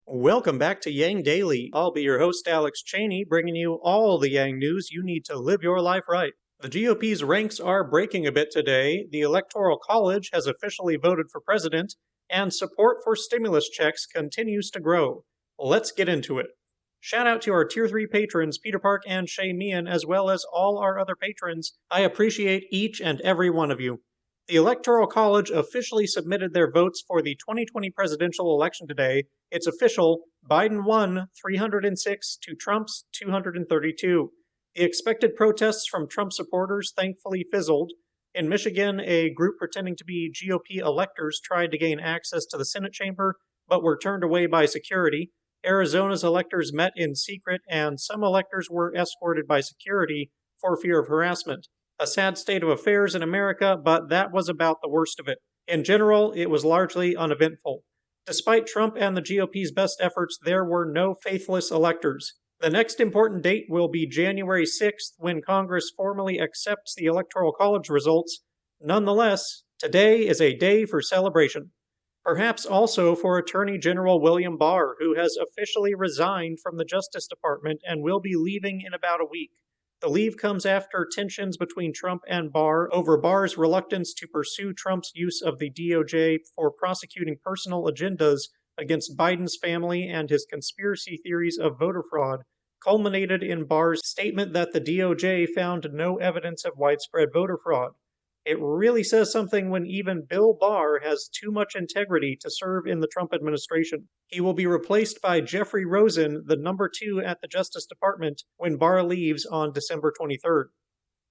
Welcome back to Yang Daily. I'll be your host, Alex Cheney, bringing you all the Yang news you need to live your life right. The GOP's ranks are breaking a bit today. The Electoral College has officially voted for president, and support for stimulus checks continues to grow. Let's get into it. Shout out to our Tier 3 patrons, Peter Park and Shay Meehan, as well as all our other patrons. I appreciate each and every one of you. The Electoral College officially submitted their votes for the 2020 presidential election today. It's official. Biden won 306 to Trump's 232. The expected protests from Trump supporters thankfully fizzled. In Michigan, a group pretending to be GOP electors tried to gain access to the Senate chamber, but were turned away by security. Arizona's electors met in secret, and some electors were escorted by security for fear of harassment. A sad state of affairs in America, but that was about the worst of it. In general, it was largely uneventful. Despite Trump and the GOP's best efforts, there were no faithless electors. The next important date will be January 6th, when Congress formally accepts the Electoral College results. Nonetheless, today is a day for celebration. Perhaps also for Attorney General William Barr, who has officially resigned from the Justice Department and will be leaving in about a week. The leave comes after tensions between Trump and Barr over Barr's reluctance to pursue Trump's use of the DOJ for prosecuting personal agendas against Biden's family and his conspiracy theories of voter fraud, culminated in Barr's statement that the DOJ found no evidence of widespread voter fraud. It really says something when even Bill Barr has too much integrity to serve in the Trump administration. He will be replaced by Jeffrey Rosen, the number 2 at the Justice Department, when Barr leaves on December 23rd.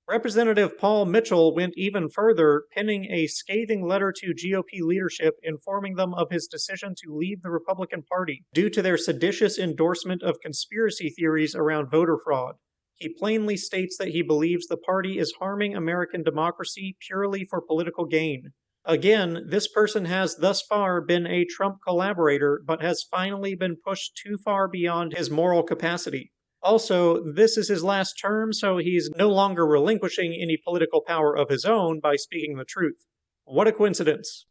Representative Paul Mitchell went even further, penning a scathing letter to GOP leadership informing them of his decision to leave the Republican Party due to their seditious endorsement of conspiracy theories around voter fraud. He plainly states that he believes the party is harming American democracy purely for political gain. Again, this person has thus far been a Trump collaborator, but has finally been pushed too far beyond his moral capacity. Also, this is his last term, so he's no longer relinquishing any political power of his own by speaking the truth. What a coincidence.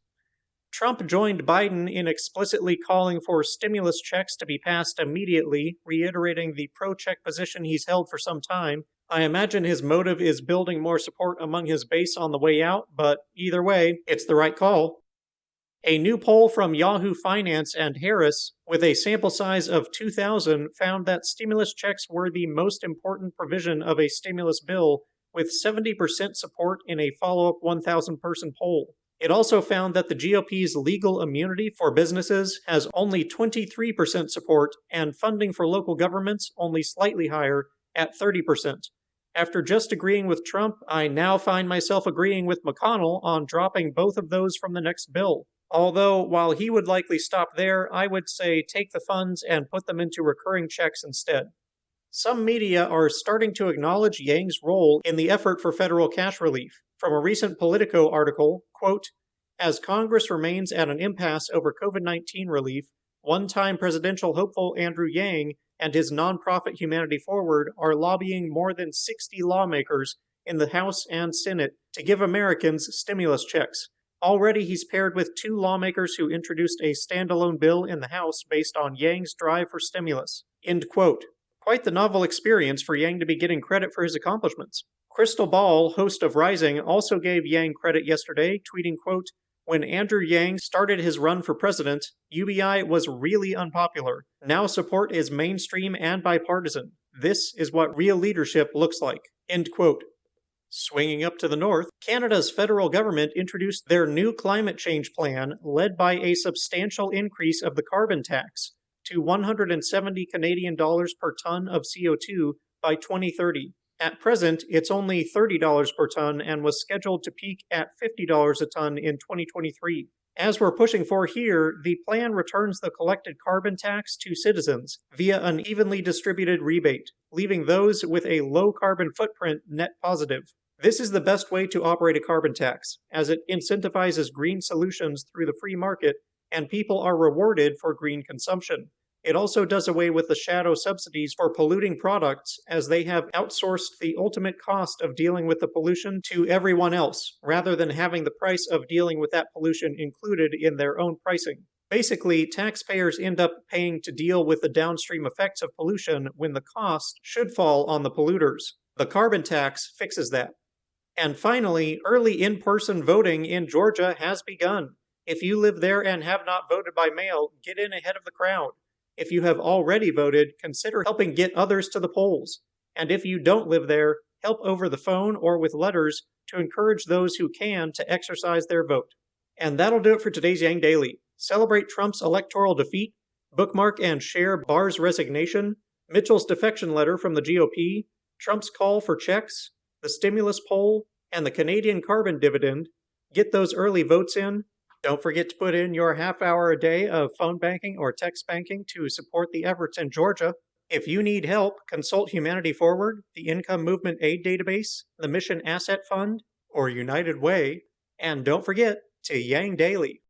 Trump joined Biden in explicitly calling for stimulus checks to be passed immediately, reiterating the pro-check position he's held for some time. I imagine his motive is building more support among his base on the way out, but either way, it's the right call. A new poll from Yahoo Finance and Harris, with a sample size of 2,000, found that stimulus checks were the most important provision of a stimulus bill, with 70% support in a follow-up 1,000-person poll. It also found that the GOP's legal immunity for businesses has only 23% support, and funding for local governments only slightly higher at 30%. After just agreeing with Trump, I now find myself agreeing with McConnell on dropping both of those from the next bill. Although, while he would likely stop there, I would say take the funds and put them into recurring checks instead. Some media are starting to acknowledge Yang's role in the effort for federal cash relief. From a recent Politico article, quote, "As Congress remains at an impasse over COVID-19 relief, one-time presidential hopeful Andrew Yang and his nonprofit Humanity Forward are lobbying more than 60 lawmakers in the House and Senate to give Americans stimulus checks. Already he's paired with 2 lawmakers who introduced a standalone bill in the House based on Yang's drive for stimulus." End quote. Quite the novel experience for Yang to be getting credit for his accomplishments. Crystal Ball, host of Rising, also gave Yang credit yesterday, tweeting, quote, "When Andrew Yang started his run for president, UBI was really unpopular. Now support is mainstream and bipartisan. This is what real leadership looks like." End quote. Swinging up to the north, Canada's federal government introduced their new climate change plan, led by a substantial increase of the carbon tax to 170 Canadian dollars per ton of CO2 by 2030. At present, it's only $30 per ton and was scheduled to peak at $50 a ton in 2023. As we're pushing for here, the plan returns the collected carbon tax to citizens via an evenly distributed rebate, leaving those with a low carbon footprint net positive. This is the best way to operate a carbon tax, as it incentivizes green solutions through the free market, and people are rewarded for green consumption. It also does away with the shadow subsidies for polluting products, as they have outsourced the ultimate cost of dealing with the pollution to everyone else, rather than having the price of dealing with that pollution included in their own pricing. Basically, taxpayers end up paying to deal with the downstream effects of pollution when the cost should fall on the polluters. The carbon tax fixes that. And finally, early in-person voting in Georgia has begun. If you live there and have not voted by mail, get in ahead of the crowd. If you have already voted, consider helping get others to the polls. And if you don't live there, help over the phone or with letters to encourage those who can to exercise their vote. And that'll do it for today's Yang Daily. Celebrate Trump's electoral defeat, bookmark and share Barr's resignation, Mitchell's defection letter from the GOP, Trump's call for checks, the stimulus poll, and the Canadian carbon dividend. Get those early votes in. Don't forget to put in your half hour a day of phone banking or text banking to support the efforts in Georgia. If you need help, consult Humanity Forward, the Income Movement Aid Database, the Mission Asset Fund, or United Way. And don't forget to Yang Daily.